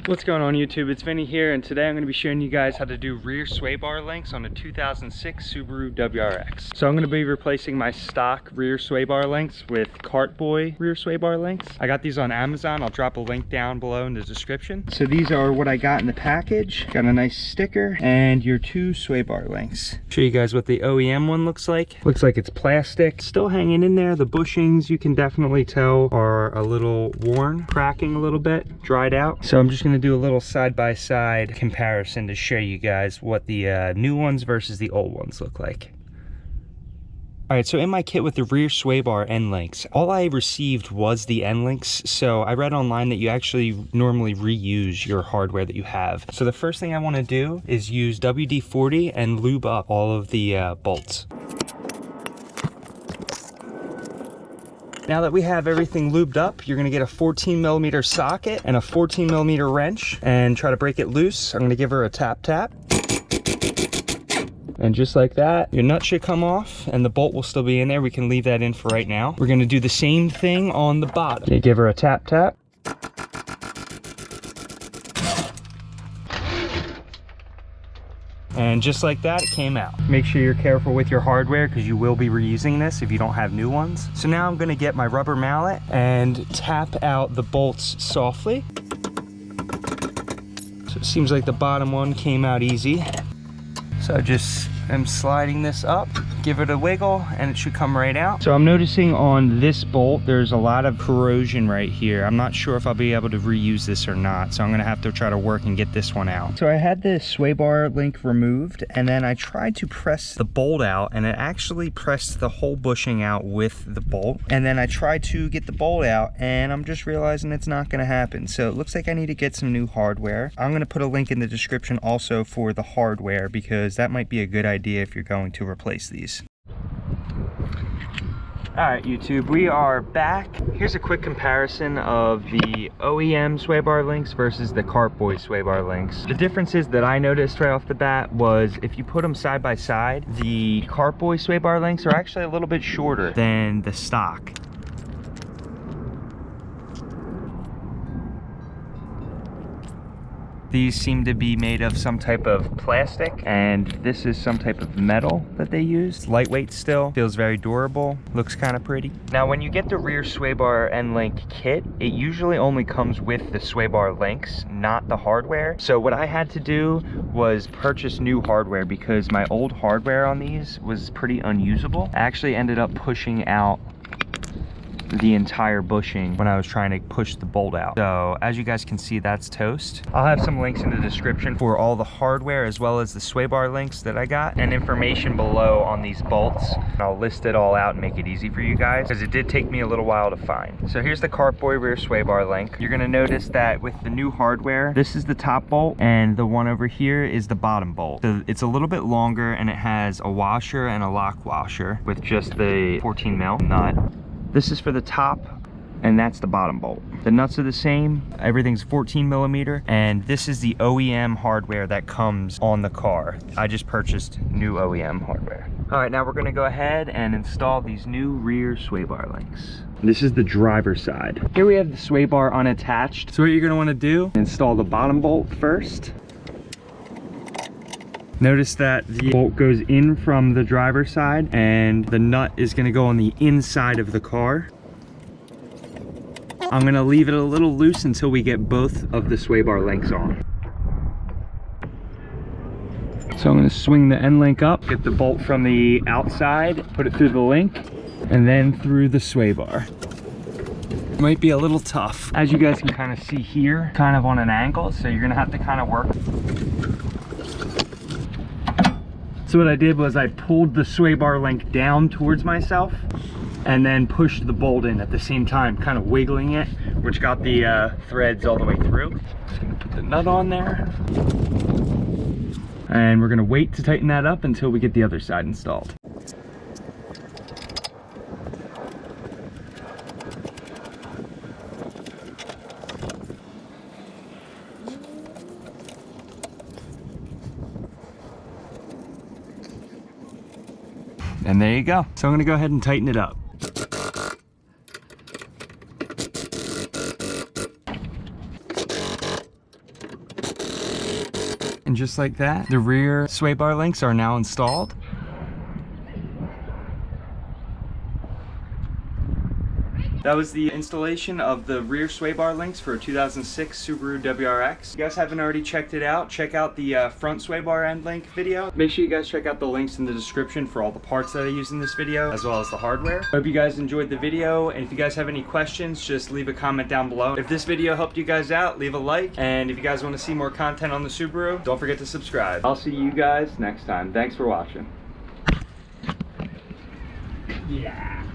What's going on YouTube? It's Vinny here, and today I'm going to be showing you guys how to do rear sway bar links on a 2006 Subaru WRX. So I'm going to be replacing my stock rear sway bar links with Cartboy rear sway bar links. I got these on Amazon. I'll drop a link down below in the description. So these are what I got in the package. Got a nice sticker and your two sway bar links. Show you guys what the OEM one looks like. Looks like it's plastic, still hanging in there. The bushings you can definitely tell are a little worn, cracking a little bit, dried out. So I'm just going to do a little side-by-side comparison to show you guys what the new ones versus the old ones look like. Alright, so in my kit with the rear sway bar end links, all I received was the end links. So I read online that you actually normally reuse your hardware that you have. So the first thing I want to do is use WD-40 and lube up all of the bolts. Now that we have everything lubed up, you're gonna get a 14mm socket and a 14mm wrench and try to break it loose. I'm gonna give her a tap tap. And just like that, your nut should come off and the bolt will still be in there. We can leave that in for right now. We're gonna do the same thing on the bottom. You give her a tap tap. And just like that, it came out. Make sure you're careful with your hardware because you will be reusing this if you don't have new ones. So now I'm gonna get my rubber mallet and tap out the bolts softly. So it seems like the bottom one came out easy. So just am sliding this up, give it a wiggle, and it should come right out. So I'm noticing on this bolt, there's a lot of corrosion right here. I'm not sure if I'll be able to reuse this or not, so I'm gonna have to try to work and get this one out. So I had the sway bar link removed, and then I tried to press the bolt out, and it actually pressed the whole bushing out with the bolt. And then I tried to get the bolt out, and I'm just realizing it's not gonna happen. So it looks like I need to get some new hardware. I'm gonna put a link in the description also for the hardware, because that might be a good idea if you're going to replace these. Alright YouTube, we are back. Here's a quick comparison of the OEM sway bar links versus the Cartboy sway bar links. The differences that I noticed right off the bat was if you put them side by side, the Cartboy sway bar links are actually a little bit shorter than the stock. These seem to be made of some type of plastic, and this is some type of metal that they use. Lightweight still, feels very durable, looks kind of pretty. Now when you get the rear sway bar end link kit, it usually only comes with the sway bar links, not the hardware. So what I had to do was purchase new hardware because my old hardware on these was pretty unusable. I actually ended up pushing out the entire bushing when I was trying to push the bolt out. So as you guys can see, that's toast. I'll have some links in the description for all the hardware as well as the sway bar links that I got, and information below on these bolts. I'll list it all out and make it easy for you guys because it did take me a little while to find. So here's the Cartboy rear sway bar link. You're gonna notice that with the new hardware, this is the top bolt and the one over here is the bottom bolt. So it's a little bit longer and it has a washer and a lock washer with just the 14mm nut. This is for the top, and that's the bottom bolt. The nuts are the same, everything's 14mm, and this is the OEM hardware that comes on the car. I just purchased new OEM hardware. All right, now we're gonna go ahead and install these new rear sway bar links. This is the driver's side. Here we have the sway bar unattached. So what you're gonna wanna do, install the bottom bolt first. Notice that the bolt goes in from the driver's side and the nut is gonna go on the inside of the car. I'm gonna leave it a little loose until we get both of the sway bar links on. So I'm gonna swing the end link up, get the bolt from the outside, put it through the link, and then through the sway bar. Might be a little tough. As you guys can kind of see here, kind of on an angle, so you're gonna have to kind of work. So what I did was I pulled the sway bar link down towards myself and then pushed the bolt in at the same time, kind of wiggling it, which got the threads all the way through. Just gonna put the nut on there. And we're gonna wait to tighten that up until we get the other side installed. And there you go. So I'm gonna go ahead and tighten it up. And just like that, the rear sway bar links are now installed. That was the installation of the rear sway bar links for a 2006 Subaru WRX. If you guys haven't already checked it out, check out the front sway bar end link video. Make sure you guys check out the links in the description for all the parts that I use in this video, as well as the hardware. Hope you guys enjoyed the video, and if you guys have any questions, just leave a comment down below. If this video helped you guys out, leave a like, and if you guys want to see more content on the Subaru, don't forget to subscribe. I'll see you guys next time. Thanks for watching. Yeah.